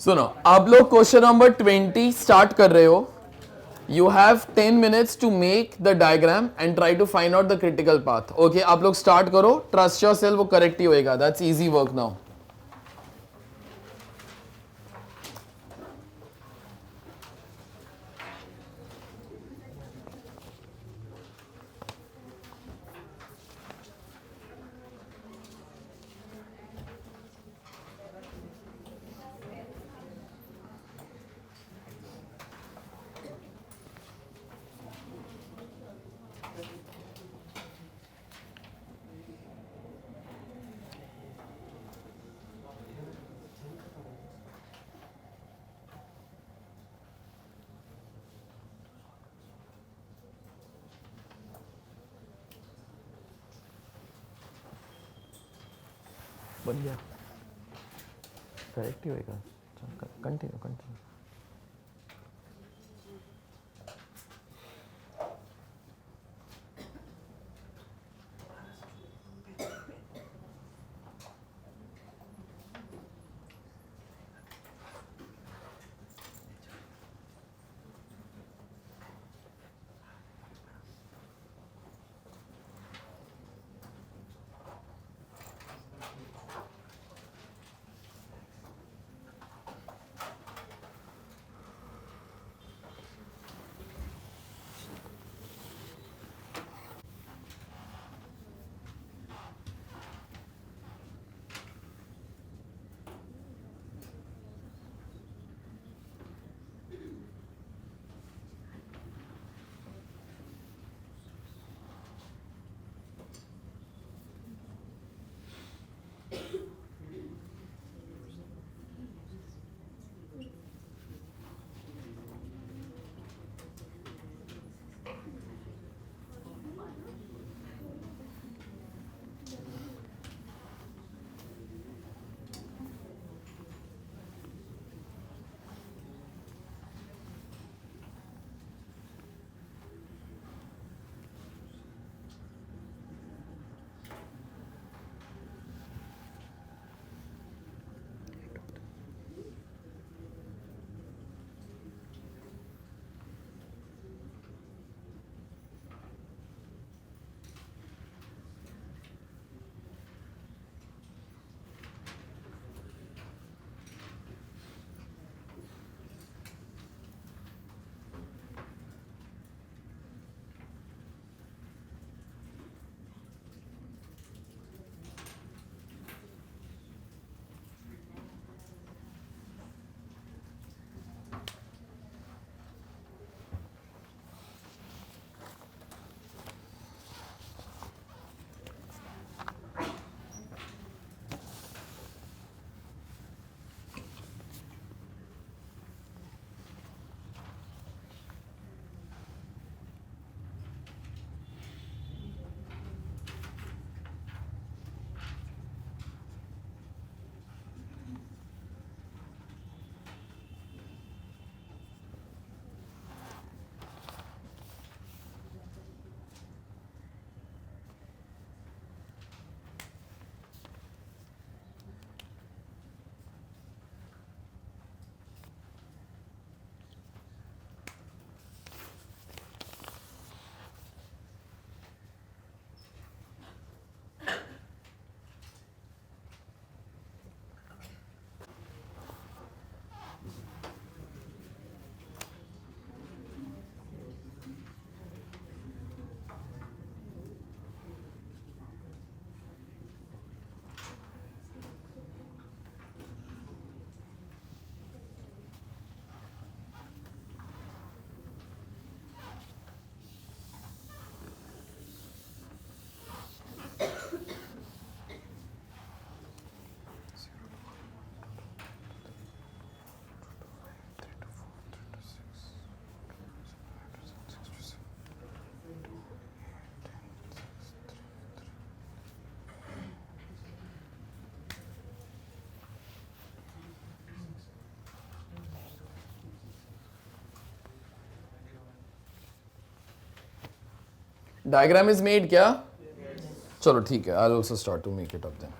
सुनो, आप लोग क्वेश्चन नंबर 20 स्टार्ट कर रहे हो. You have 10 minutes to make the diagram and try to find out the critical path. Okay, आप लोग स्टार्ट करो. ट्रस्ट योर सेल्फ, वो करेक्ट ही होएगा. That's easy work now. बन गया. करेक्ट ही होएगा. Continue continue. Diagram is made क्या? चलो ठीक है. I will also start to make it up then.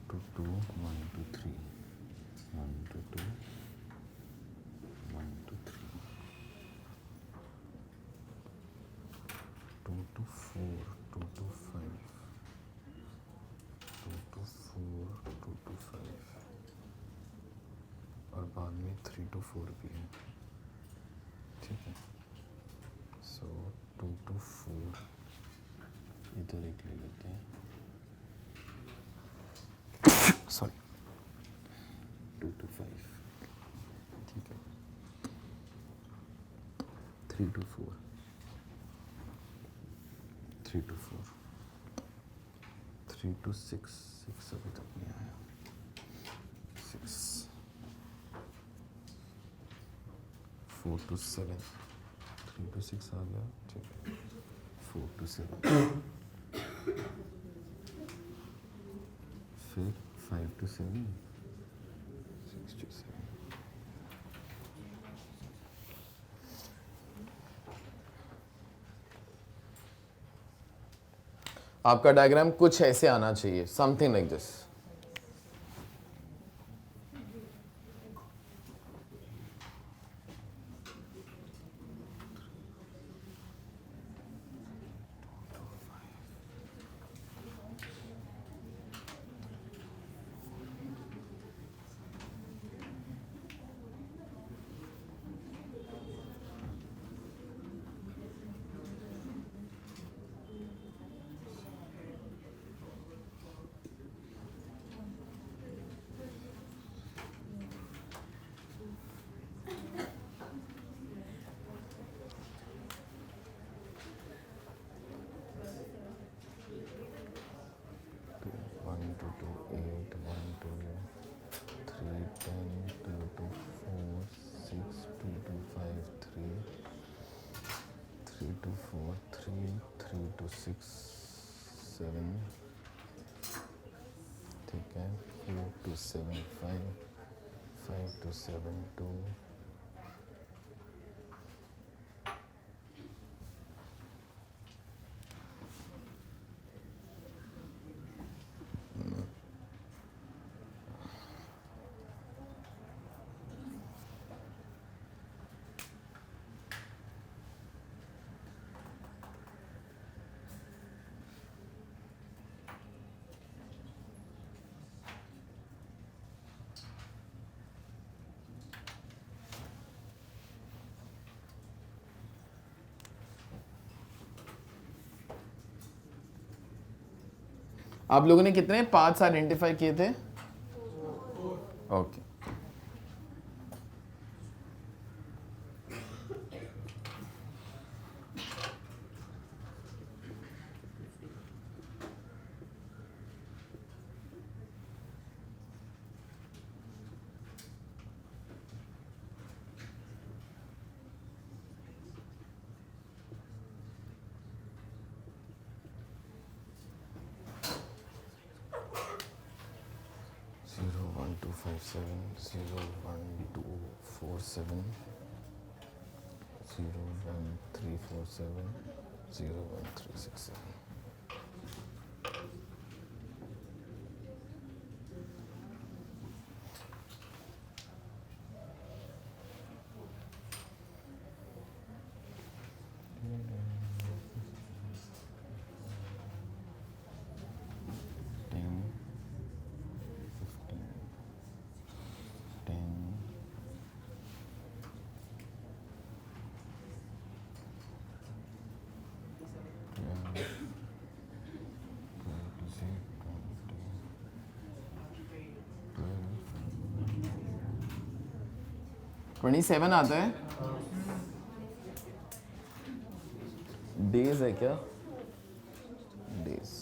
to 2, 1 to 3, 1 to 2, 1 to 3, 2 to 4, 2 to 5, 2 to 4, 2 to 5 और बाद में 3 to 4 भी है, ठीक है। सो 2 to 4 इधर एक ले लेते हैं, सॉरी 2 to 5, ठीक है। 3 to 4, 3 to 4, 3 to 6, 6 अभी तक नहीं आया, 6, 4 to 7, 3 to 6 आ गया, ठीक है। 4 to 7, फिर 5 to 7, 6 to 7, आपका डायग्राम कुछ ऐसे आना चाहिए, समथिंग लाइक दिस। ठीक है। 4 to 7, 5, 5 to 7, 2, आप लोगों ने कितने पार्ट्स आइडेंटिफाई किए थे? ओके। Zero, 1, 2, 5, 7, 0, 1, 2, 4, 7, 0, 1, 3, 4, 7, 0, 1, 3, 6, 7. ट्वेंटी 7 आता है। डेज है क्या? डेज।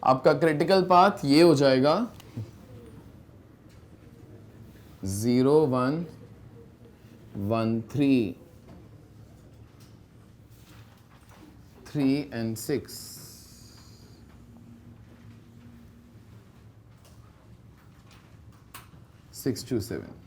आपका क्रिटिकल पाथ ये हो जाएगा 0 1 1 3 3 and 6. 6 to 7.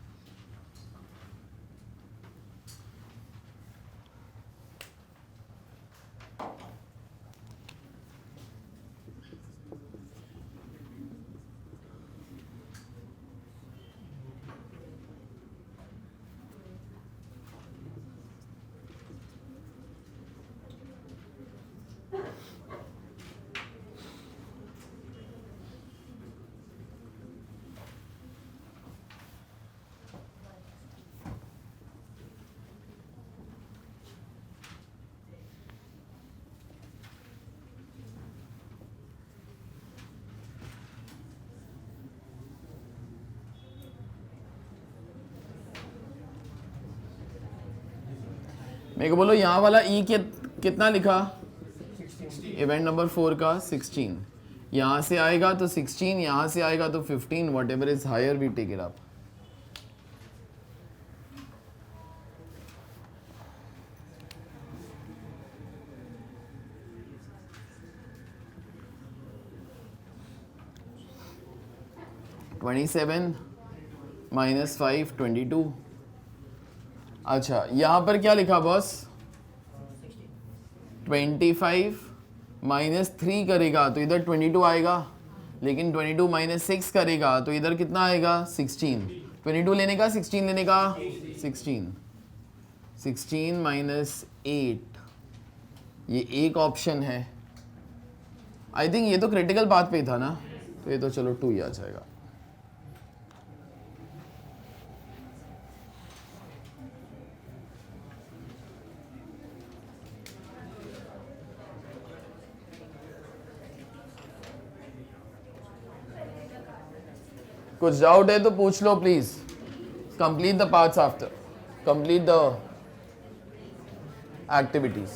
मेरे को बोलो यहाँ वाला ई कितना लिखा इवेंट नंबर 4 का 16 यहाँ से आएगा तो 16 यहाँ से आएगा तो 15 whatever is higher we take it up -27 -5 22 अच्छा यहाँ पर क्या लिखा बॉस 25 -3 करेगा तो इधर 22 आएगा लेकिन 22 -6 करेगा तो इधर कितना आएगा 16 22 लेने का 16 लेने का 16 16 -8 ये एक ऑप्शन है आई थिंक ये तो क्रिटिकल पाथ पे ही था ना तो ये तो चलो 2 ही आ जाएगा कुछ डाउट है तो पूछ लो please complete the parts after complete the activities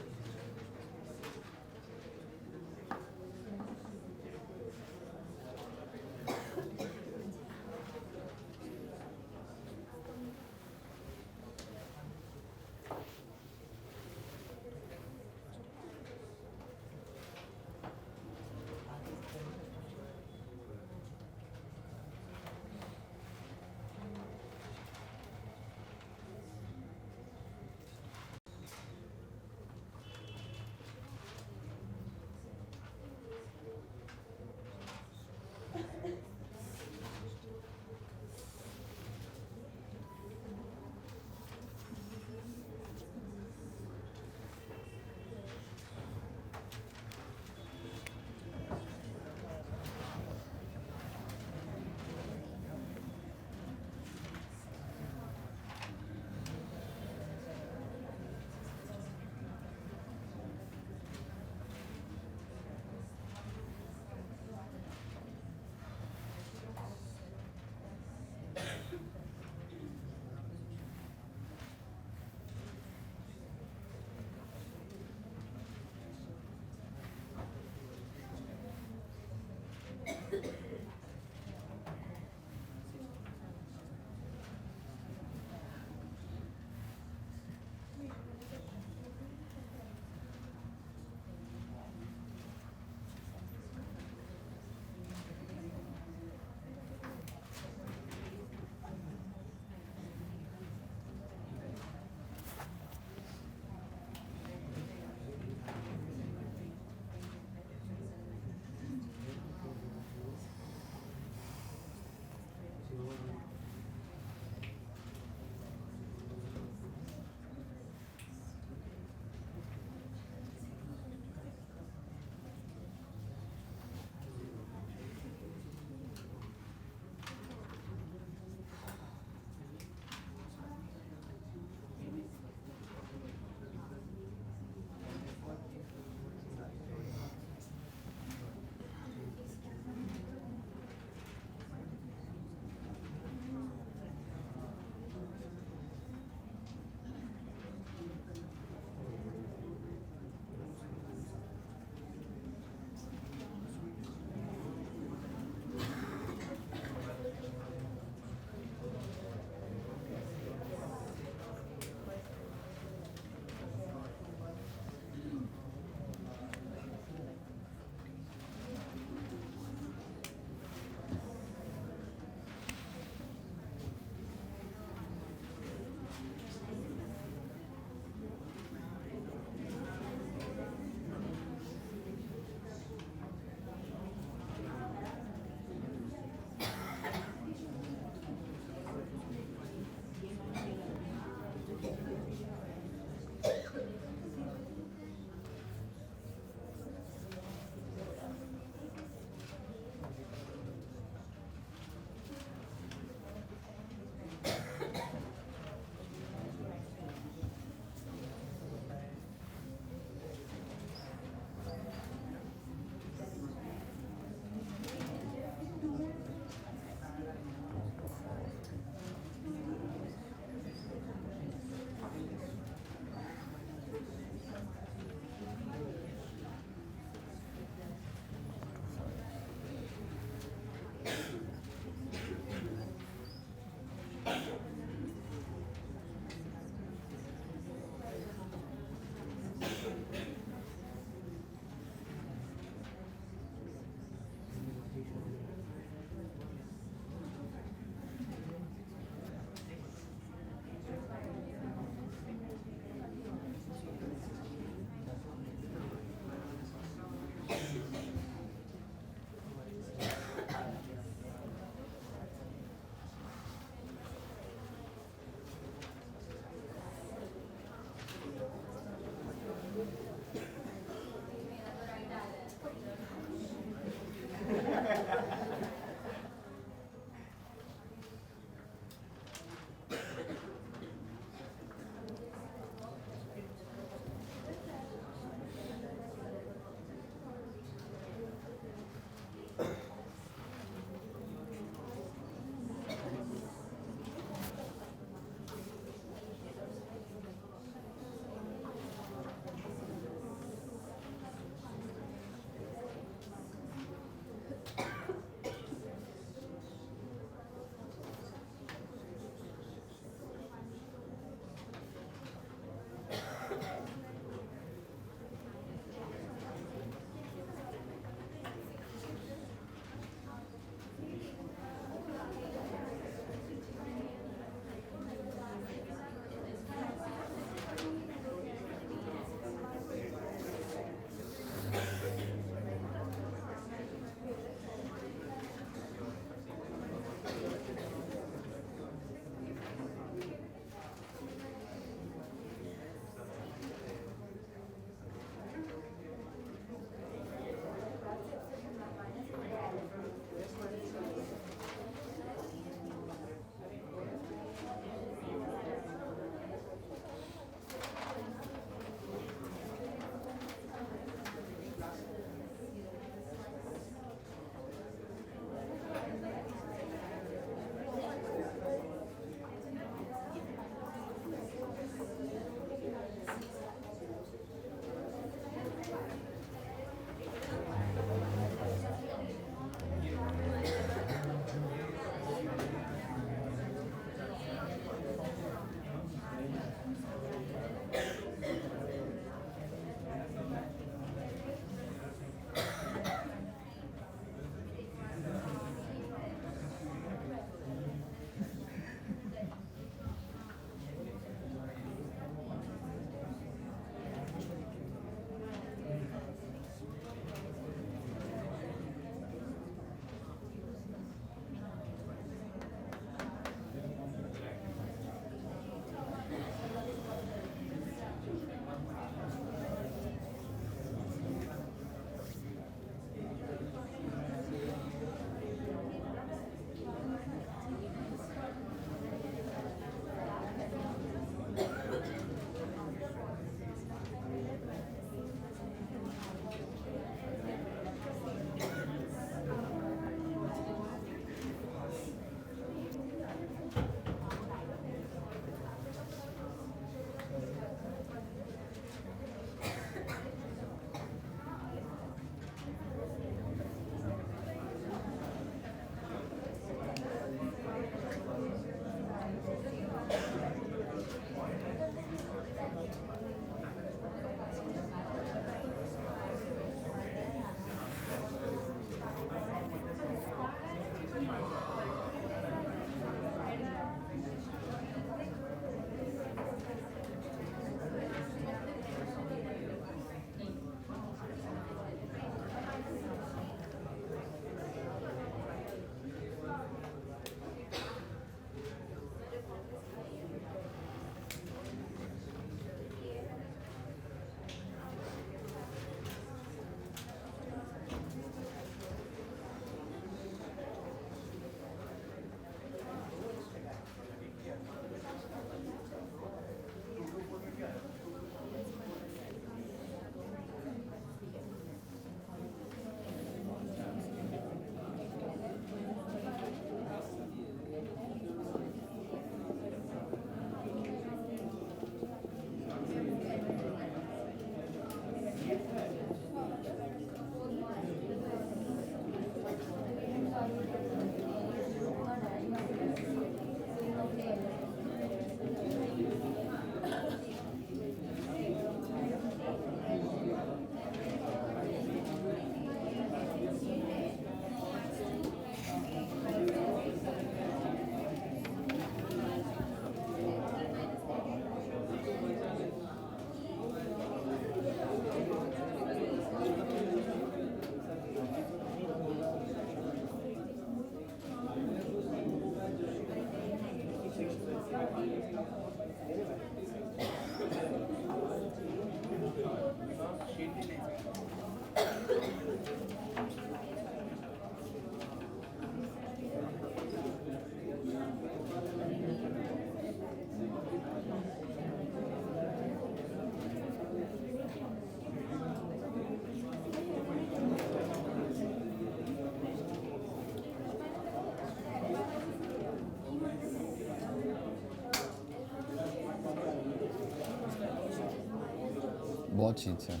बहुत शीट्स हैं.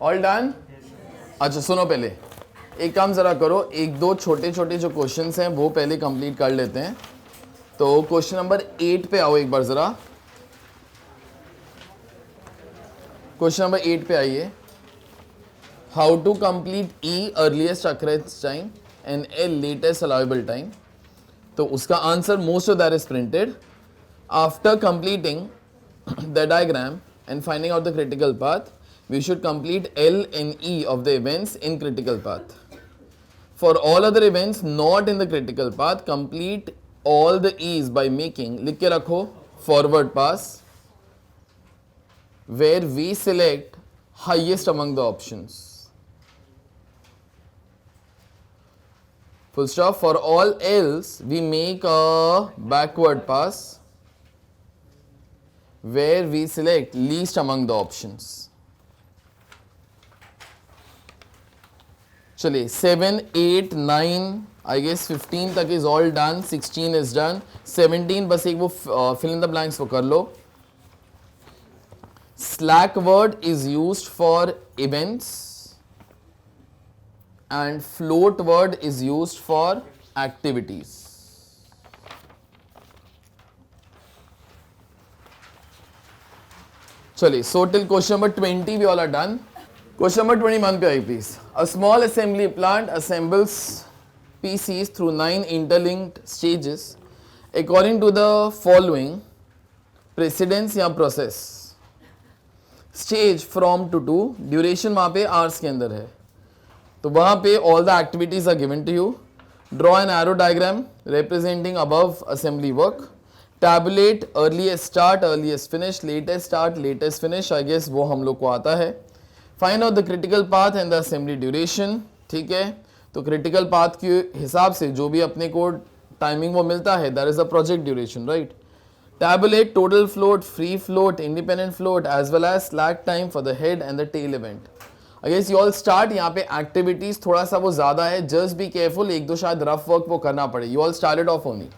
All done. अच्छा सुनो, पहले एक काम जरा करो, एक दो छोटे छोटे जो क्वेश्चंस हैं वो पहले कंप्लीट कर लेते हैं. तो क्वेश्चन नंबर 8 पे आओ एक बार जरा. क्वेश्चन नंबर 8 पे आइए. How to complete E earliest occurrence time and L latest allowable time. तो उसका answer most of that is printed. After completing the diagram and finding out the critical path, we should complete L and E of the events in critical path. For all other events not in the critical path, complete all the E's by making, लिख के रखो, forward pass, where we select highest among the options. Full stop. For all else, we make a backward pass, where we select least among the options. चलिए 7, 8, 9, I guess 15 तक is all done, 16 is done, 17 बस एक वो fill in the blanks वो कर लो. Slack word is used for events and float word is used for activities. चलिए, so till question number 20 we all are done. Question number 21 पे आई please. A small assembly plant assembles PCs through 9 interlinked stages according to the following precedence या process. Stage from to duration वहाँ पे hours के अंदर है. तो वहाँ पे all the activities are given to you. Draw an arrow diagram representing above assembly work. Tabulate earliest start, earliest finish, latest start, latest finish. I guess वो हम लोग को आता है. Find out the critical path and the assembly duration. ठीक है, तो critical path के हिसाब से जो भी अपने को टाइमिंग वो मिलता है, that is the project duration, right? Tabulate total float, free float, independent float as well as slack time for the head and the tail event. I guess you all start. यहाँ पे activities थोड़ा सा वो ज़्यादा है. Just be careful, एक दो शायद rough work वो करना पड़े. You all started off only.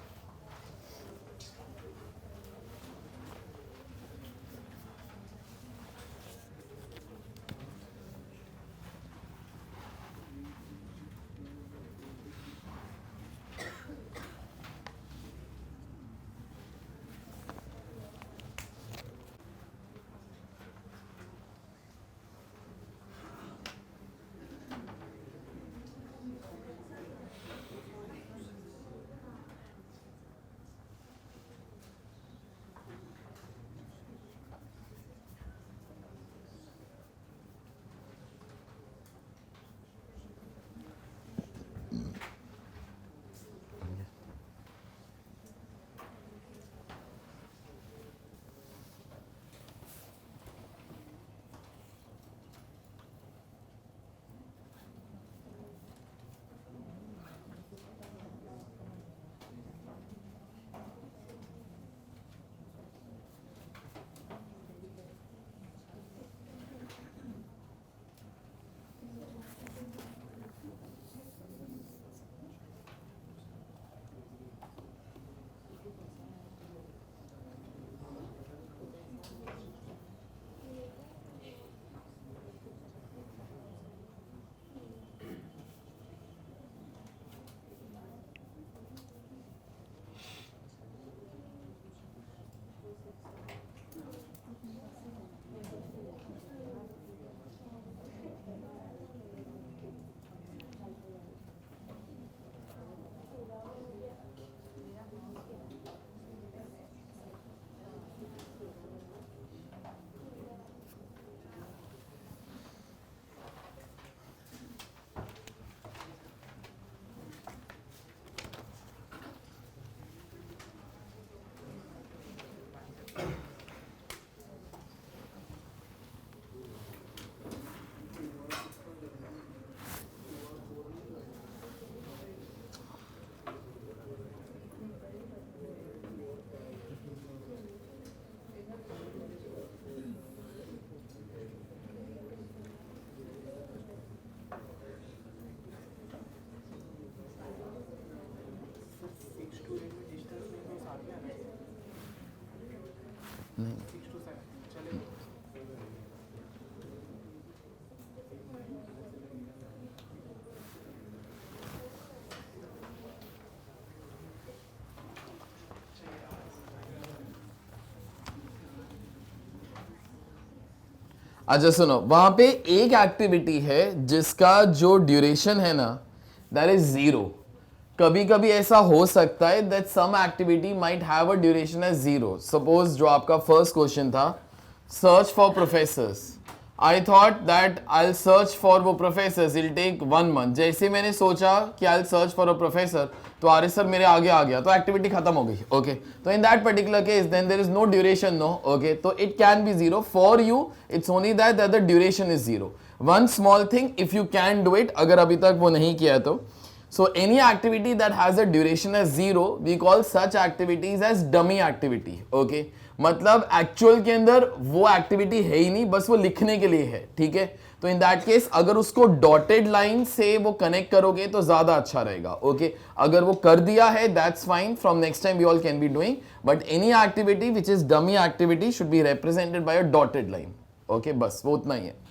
अच्छा सुनो, वहां पे एक एक्टिविटी है जिसका जो ड्यूरेशन है ना दैट इज 0. कभी कभी ऐसा हो सकता है that some activity might have a duration as 0. Suppose जो आपका फर्स्ट क्वेश्चन था, search for professors. I thought that I search for वो प्रोफेसर्स इल टेक 1 month. जैसे मैंने सोचा कि I search for a professor, तो आर सर मेरे आगे आ गया, तो एक्टिविटी खत्म हो गई. ओके, तो in that particular case then there is no duration. No, okay, तो it can be 0 for you. It's only that the duration is 0. One small thing, if you can do it, अगर अभी तक वो नहीं किया तो, so any activity that has a duration as 0, we call such activities as dummy activity. okay, मतलब actual के अंदर वो एक्टिविटी है ही नहीं, बस वो लिखने के लिए है. ठीक है, तो इन दैट केस अगर उसको डॉटेड लाइन से वो कनेक्ट करोगे तो ज्यादा अच्छा रहेगा. ओके, अगर वो कर दिया है that's fine, from next time we all can be doing, but any activity which is dummy activity should be represented by a dotted line. Okay, बस वो उतना ही है.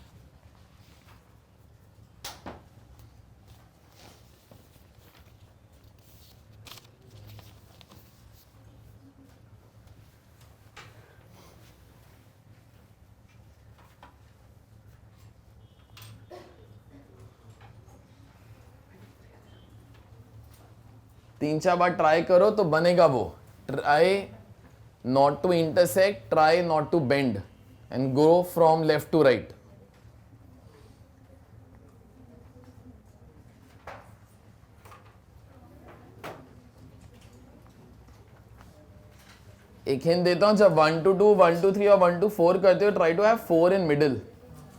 तीन चार बार ट्राई करो तो बनेगा वो. Try not to intersect, try not to bend and go from left to right. एक हिंट देता हूं, जब 1 to 2, 1 to 3 और 1 to 4 करते हो, try to have 4 in middle.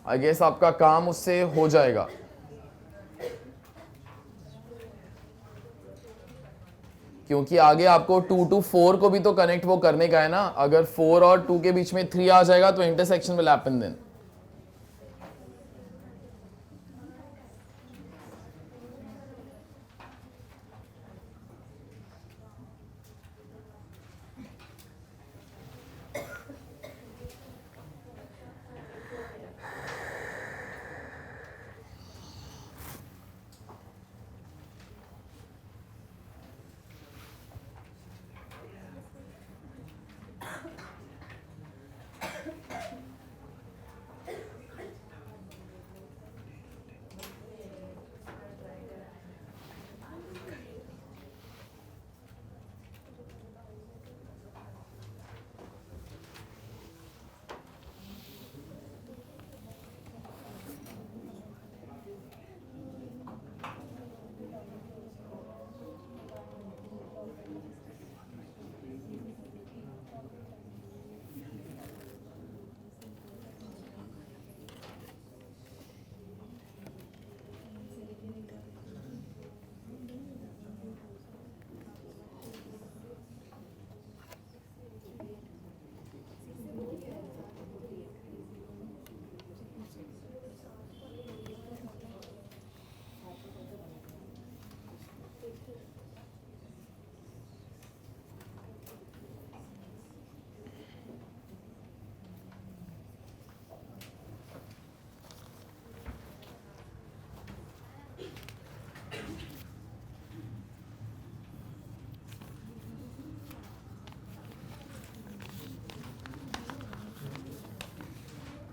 I guess आपका काम उससे हो जाएगा. क्योंकि आगे आपको 2 to 4 को भी तो कनेक्ट वो करने का है ना. अगर 4 और 2 के बीच में 3 आ जाएगा तो इंटरसेक्शन विल हैपन देन.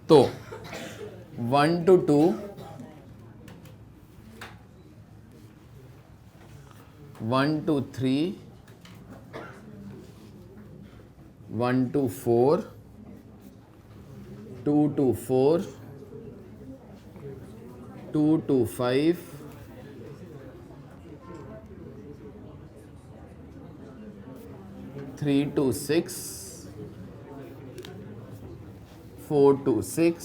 तो 1 to 2, 1 to 3, 1 to 4, 2 to 4, 2 to 5, 3 to 6, 4 to 6,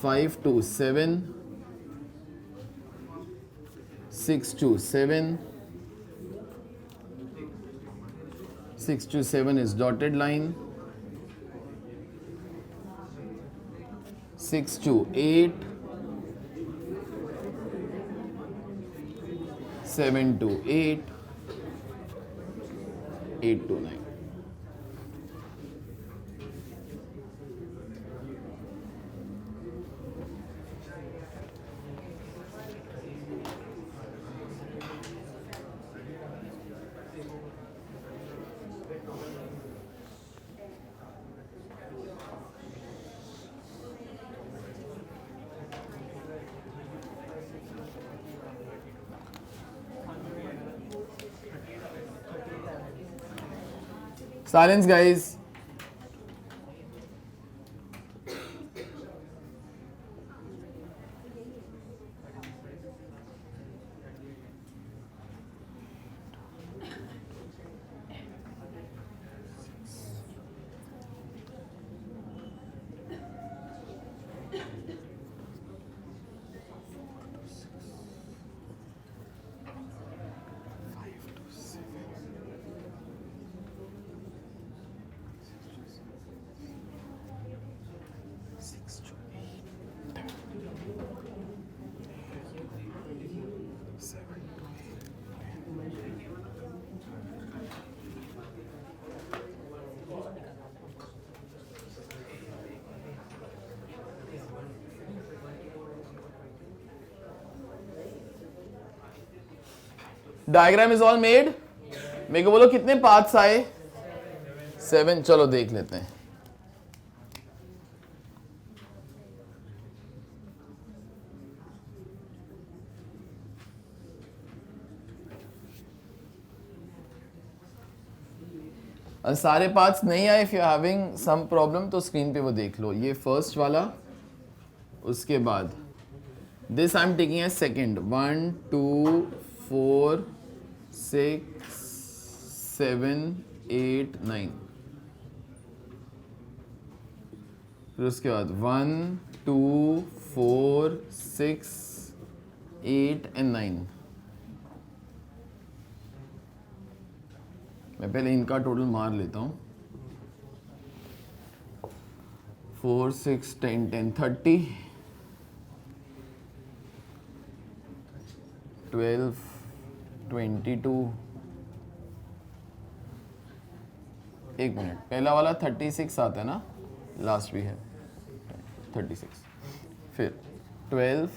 5 to 7, 6 to 7, 6 to 7 is dotted line, 6 to 8, 7 to 8, 8 to 9. Silence, guys. Diagram is all made. मेरे को बोलो कितने पार्ट्स आए? 7. चलो देख लेते हैं. और सारे पार्ट्स नहीं आए. If you having some problem तो स्क्रीन पे वो देख लो. ये फर्स्ट वाला, उसके बाद this I am taking as second. 1 2 4 6 7 8 9. फिर उसके बाद 1 2 4 6 8 and 9. मैं पहले इनका टोटल मार लेता हूँ. 4 6 10 10 30 12 22. एक मिनट, पहला वाला 36 आता है ना, लास्ट भी है 36. फिर 12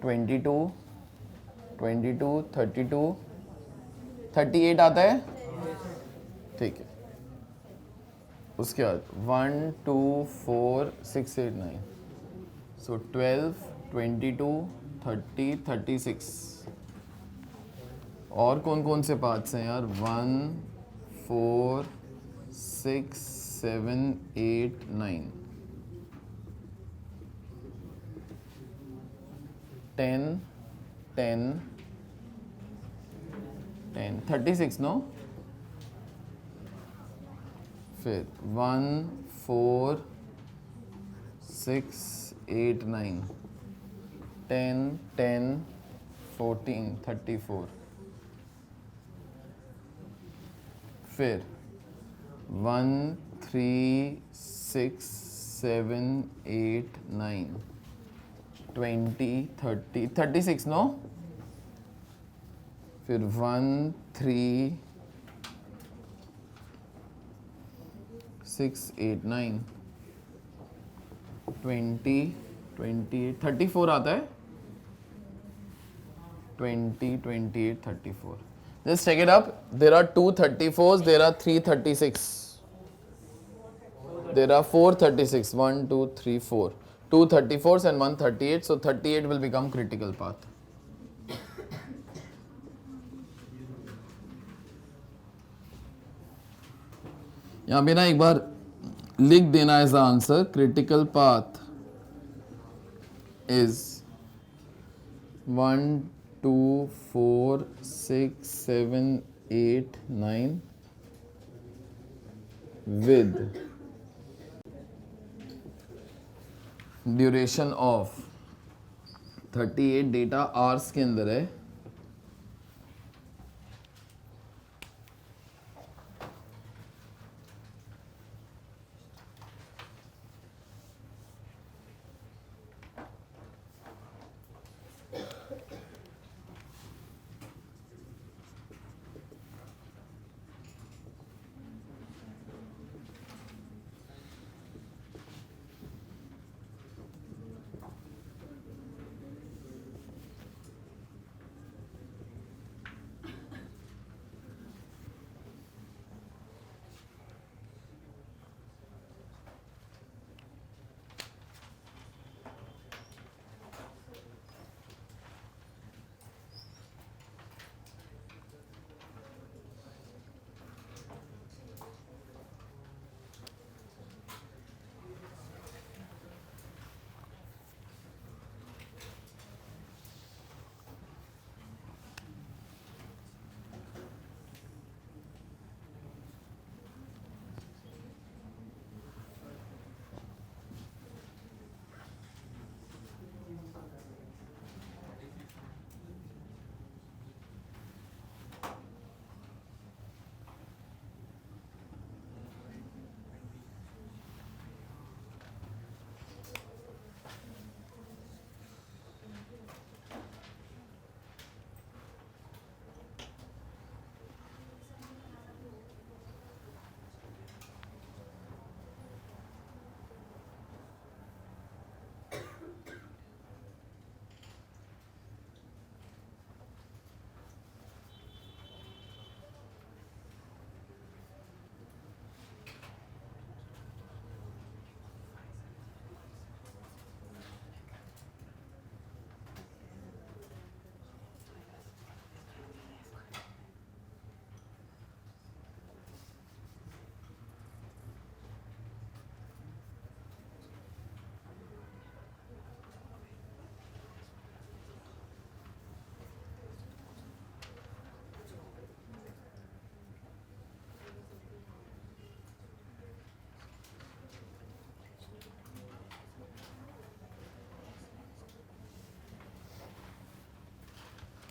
22 22 32 38 आता है. ठीक है. उसके बाद 1 2 4 6 8 9. सो 12 22 30 36. और कौन कौन से पार्ट्स हैं यार? 1 4 6 7 8 9 10 10 10 36 नो. फिर 1 4 6 8 9 10 10 14 34. फिर 1 3 6 7 8 9 20 30 36 नो. फिर 1 3 6 8 9 20 28 34 आता है. 20 28 34. Just check it up. There are 2 34s. There are 3 36. There are 4 36. 1 2 3 4. 2 34s and 1 38. So 38 will become critical path. यहाँ पे ना एक बार लिख देना as the answer. Critical path is 1 2 4 6 7 8 9 with duration of 38. Data hours के अंदर है.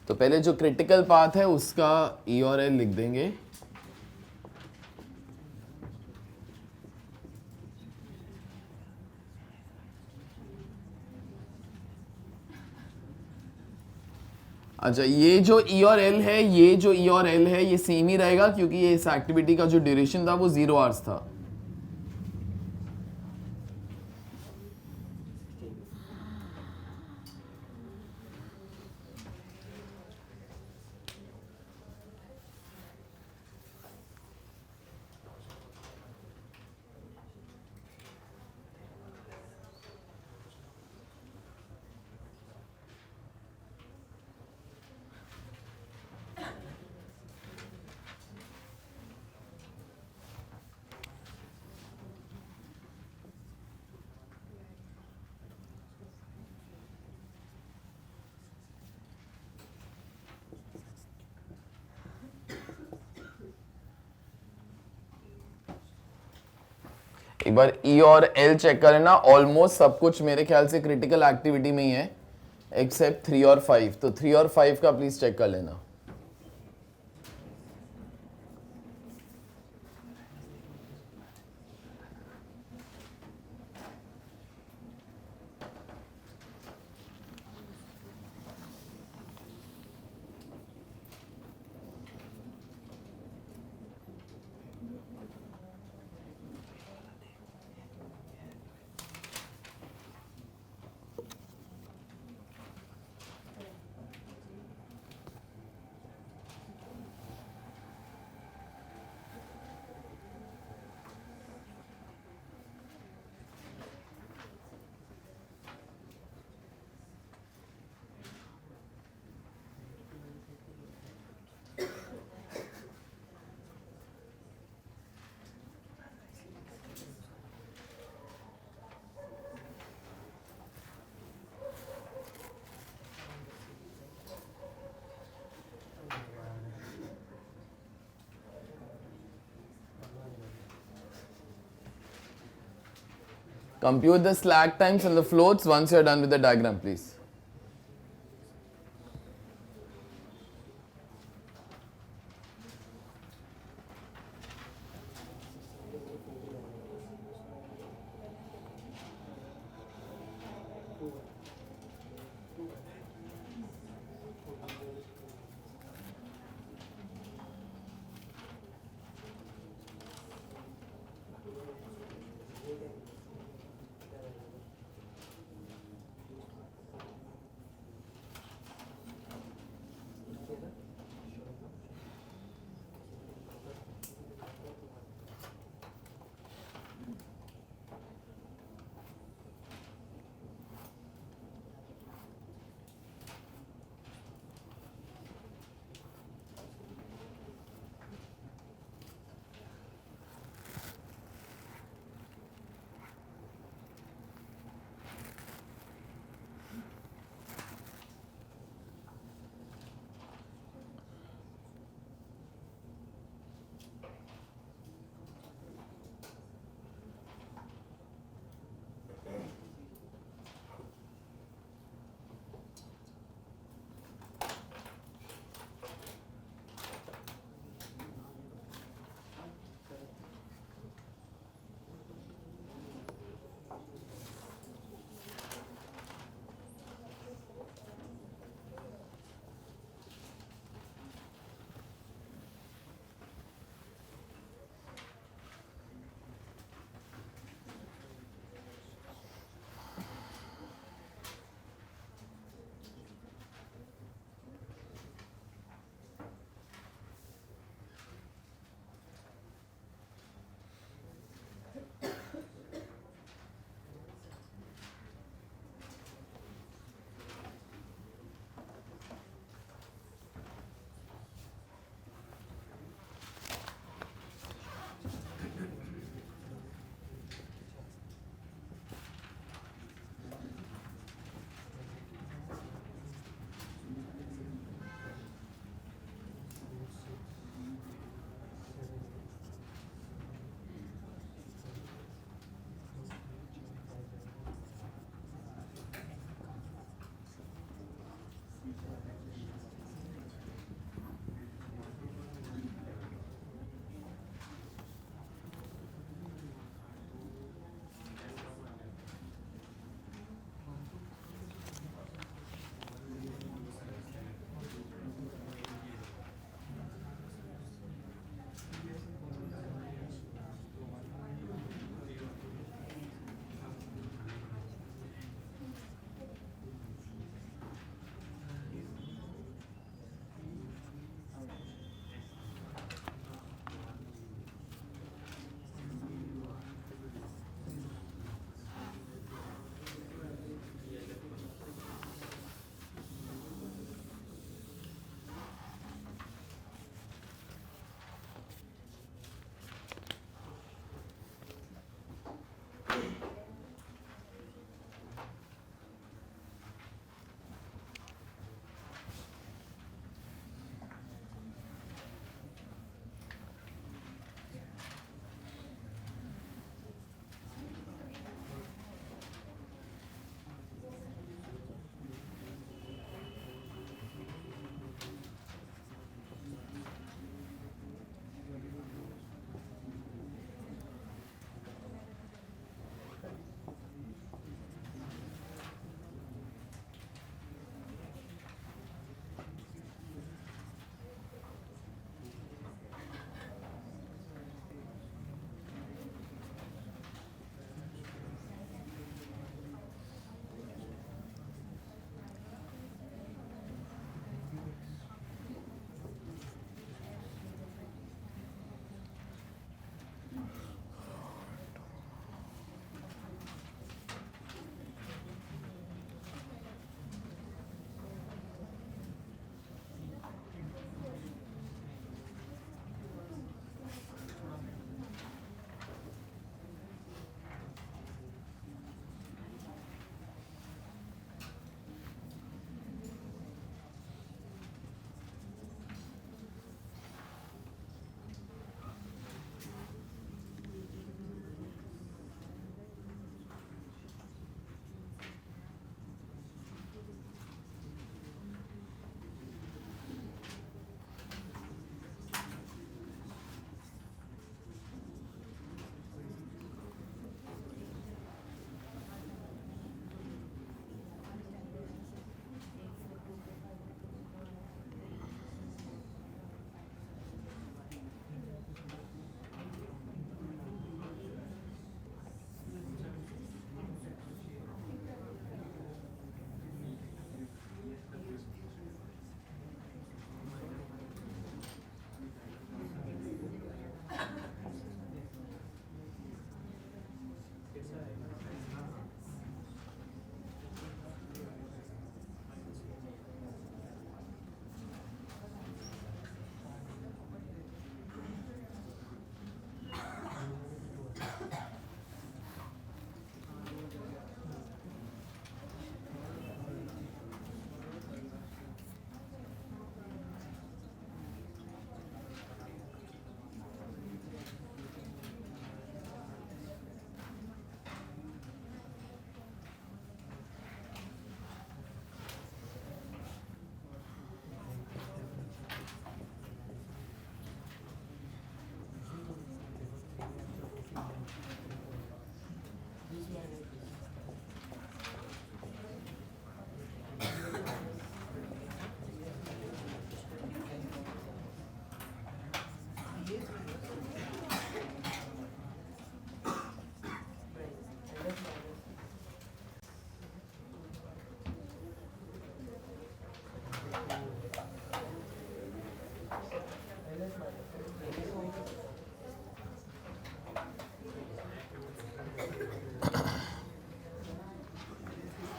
तो पहले जो क्रिटिकल पाथ है उसका ई और एल लिख देंगे. अच्छा, ये जो ई और एल है, ये जो ई और एल है, ये सेम ही रहेगा क्योंकि ये इस एक्टिविटी का जो ड्यूरेशन था वो 0 आवर्स था. एक बार ई और एल चेक कर लेना. ऑलमोस्ट सब कुछ मेरे ख्याल से क्रिटिकल एक्टिविटी में ही है एक्सेप्ट 3 और 5. तो 3 और 5 का प्लीज चेक कर लेना. Compute the slack times and the floats once you are done with the diagram, please.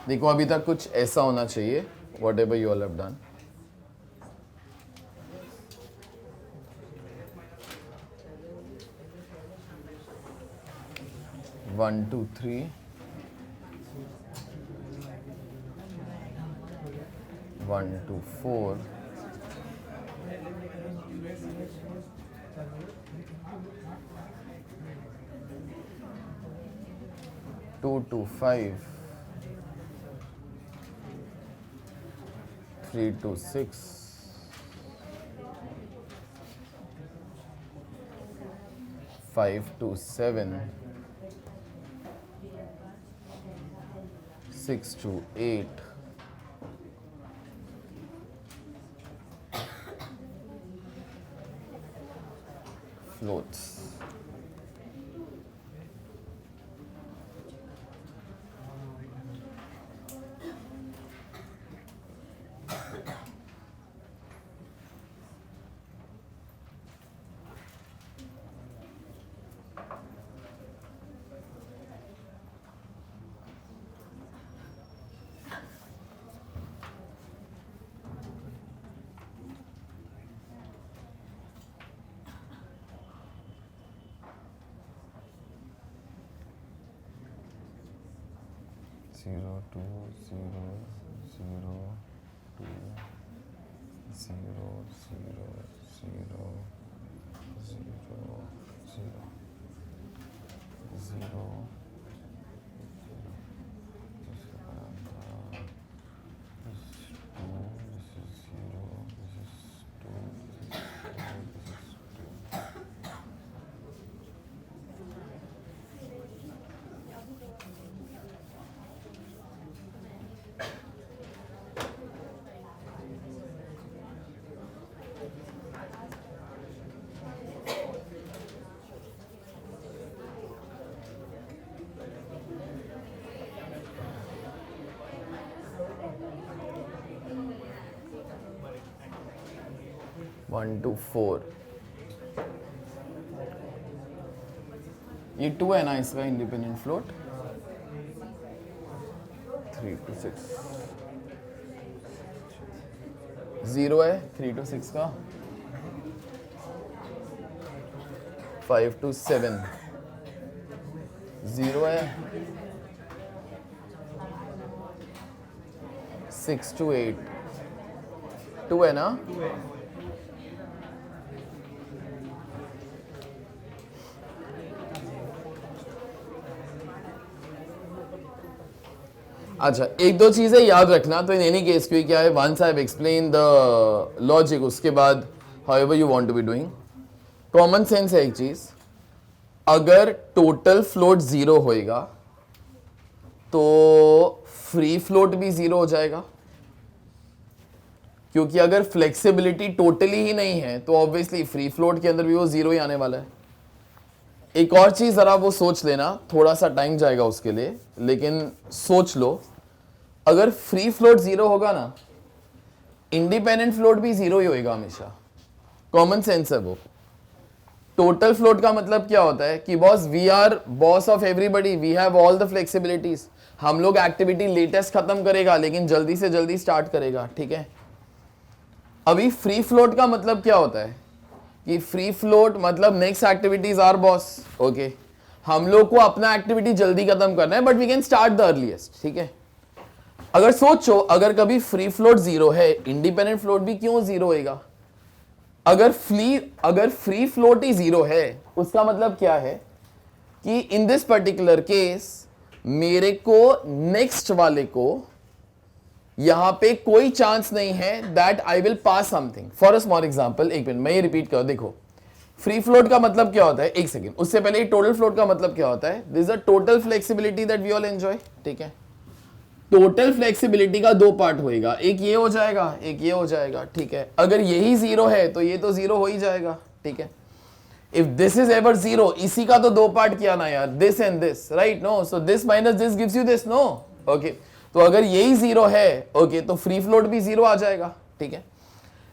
देखो अभी तक कुछ ऐसा होना चाहिए, what ever you all have done. One, two, three. One, two, four. Two, two, five. 3 to 6. 5 to 7. 6 to 8. Floats. Zero, two, zero, zero, two, zero, zero, zero, zero, zero, zero. This is zero, this is two, this is zero, this is two. One, two, four. ये 2 है ना इसका independent float. 3 to 6. 0 है 3 to 6 का. 5 to 7. 0 है. 6 to 8. 2 है ना. अच्छा एक दो चीजें याद रखना. तो इन एनी केस क्योंकि क्या है, once I have explain the logic, उसके बाद however you want to be doing, common sense है एक चीज. अगर टोटल फ्लोट 0 होएगा तो फ्री फ्लोट भी 0 हो जाएगा, क्योंकि अगर फ्लेक्सिबिलिटी टोटली ही नहीं है तो ऑब्वियसली फ्री फ्लोट के अंदर भी वो 0 ही आने वाला है. एक और चीज जरा वो सोच लेना, थोड़ा सा टाइम जाएगा उसके लिए, लेकिन सोच लो. अगर फ्री फ्लोट 0 होगा ना, इंडिपेंडेंट फ्लोट भी 0 ही होएगा हमेशा. कॉमन सेंस है वो. टोटल फ्लोट का मतलब क्या होता है कि boss we are boss of everybody, we have all the flexibilities. हम लोग एक्टिविटी लेटेस्ट खत्म करेगा लेकिन जल्दी से जल्दी स्टार्ट करेगा. ठीक है. अभी फ्री फ्लोट का मतलब क्या होता है कि फ्री फ्लोट मतलब next activities are boss. Okay, हम लोग को अपना एक्टिविटी जल्दी खत्म करना है but we can start the earliest. ठीक है. अगर सोचो अगर कभी फ्री फ्लोट 0 है, इंडिपेंडेंट फ्लोट भी क्यों 0 होएगा? अगर फ्री फ्लोट ही 0 है उसका मतलब क्या है कि इन दिस पर्टिकुलर केस मेरे को नेक्स्ट वाले को यहां पे कोई चांस नहीं है that I will pass something. For a small example, एक मिनट मैं ये रिपीट कर. देखो फ्री फ्लोट का मतलब क्या होता है, एक सेकेंड उससे पहले टोटल फ्लोट का मतलब क्या होता है. This is a total flexibility that we all enjoy. ठीक है. टोटल फ्लेक्सिबिलिटी का 2 पार्ट होएगा, एक ये हो जाएगा एक ये हो जाएगा. ठीक है. अगर यही 0 है तो ये तो 0 हो ही जाएगा. ठीक है. इफ दिस इज एवर 0, इसी का तो 2 पार्ट किया ना यार, this and this, right? No, so this minus this gives you this. No, okay. तो अगर यही 0 है, ओके, तो फ्री फ्लोट भी 0 आ जाएगा. ठीक है.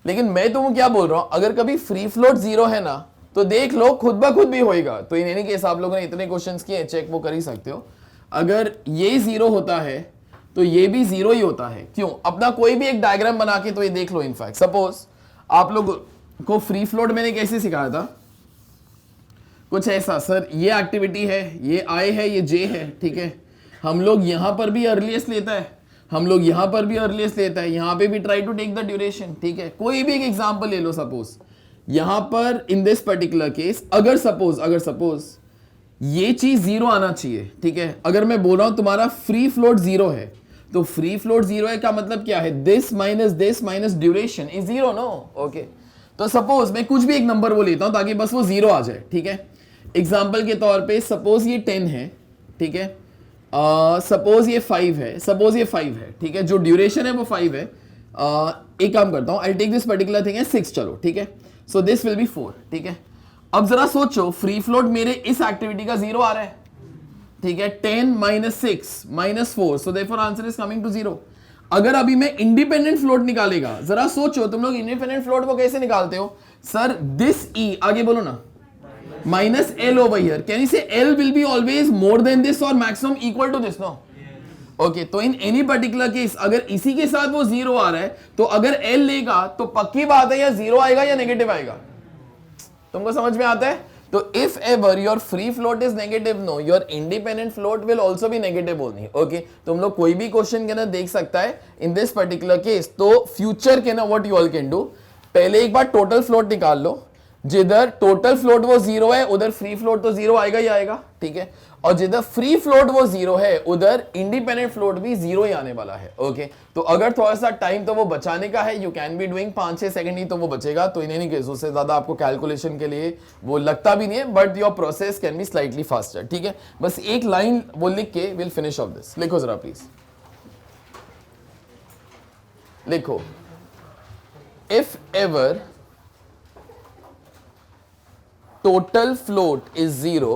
लेकिन मैं तुमको क्या बोल रहा हूं, अगर कभी फ्री फ्लोट 0 है ना तो देख लो खुद ब खुद भी होएगा. तो इन एनी केस आप लोगों ने इतने क्वेश्चंस किए, चेक वो कर ही सकते हो. अगर ये 0 होता है तो ये भी जीरो ही होता है। क्यों? अपना कोई भी एक डायग्राम बना के तो ये देख लो। इनफैक्ट सपोज आप लोग को फ्री फ्लोट मैंने कैसे सिखाया था, कुछ ऐसा, सर ये एक्टिविटी है, ये आई है, ये जे है, ठीक है। हम लोग यहां पर भी अर्लीस्ट लेता है, हम लोग यहां पर भी अर्लीस्ट लेता है, यहां पे भी try to take the duration, ठीक है। कोई भी एक एग्जांपल ले लो। सपोज यहां पर इन दिस पर्टिकुलर केस अगर सपोज ये चीज जीरो आना चाहिए, ठीक है। अगर मैं बोल रहा हूं तुम्हारा फ्री फ्लोट जीरो है, तो फ्री फ्लोट जीरो है का मतलब क्या है, this minus duration is zero, no, okay. तो सपोज मैं कुछ भी एक नंबर वो लेता हूं ताकि बस वो जीरो आ जाए, ठीक है। एग्जाम्पल के तौर पे सपोज ये 10 है, ठीक है। सपोज ये 5 है, सपोज ये 5 है, ठीक है। जो ड्यूरेशन है वो 5 है। एक काम करता हूं, I take this particular thing है 6, चलो, ठीक है। सो दिस विल बी 4, ठीक है। अब जरा सोचो, फ्री फ्लोट मेरे इस एक्टिविटी का जीरो आ रहा है, ठीक है। 10 - 6 - 4, so therefore answer is coming to zero. अगर अभी मैं इंडिपेंडेंट फ्लोट निकालेगा, जरा सोचो तुम लोग इंडिपेंडेंट फ्लोट को कैसे निकालते हो, सर दिस ई, आगे बोलो ना, minus L over here, can you say L will be always more than this और maximum equal to this, no, okay. तो इन एनी पर्टिकुलर केस अगर इसी के साथ वो जीरो आ रहा है, तो अगर एल लेगा तो पक्की बात है या जीरो आएगा या नेगेटिव आएगा। तुमको समझ में आता है? तो if ever your free float is negative, no, your independent float will also be negative only, okay. तुम लोग कोई भी क्वेश्चन के अंदर देख सकता है इन दिस पर्टिकुलर केस। तो फ्यूचर के ना what you all can do, पहले एक बार टोटल फ्लोट निकाल लो, जिधर टोटल फ्लोट वो जीरो है उधर फ्री फ्लोट तो जीरो आएगा ही आएगा, ठीक है। और जिधर फ्री फ्लोट वो जीरो है उधर इंडिपेंडेंट फ्लोट भी जीरो ही आने वाला है, ओके। तो अगर थोड़ा सा टाइम तो वो बचाने का है, you can be doing 5-6 second ही तो वो बचेगा। तो इन एनी केस उससे ज्यादा आपको कैलकुलेशन के लिए वो लगता भी नहीं है, but your process can be slightly faster, ठीक है। बस एक लाइन वो लिख के विल फिनिश ऑफ दिस। लिखो जरा प्लीज, लिखो, if ever total float is 0,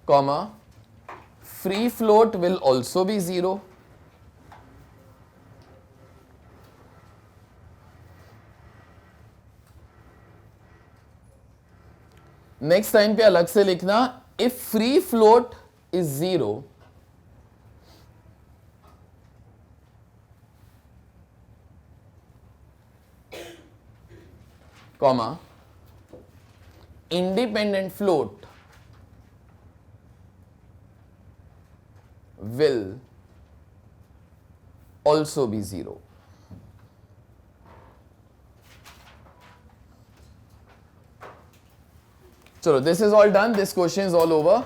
comma, free float will also be 0, next time पे अलग से लिखना, if free float is 0, comma, independent float will also be 0. चलो, this is all done. This question is all over.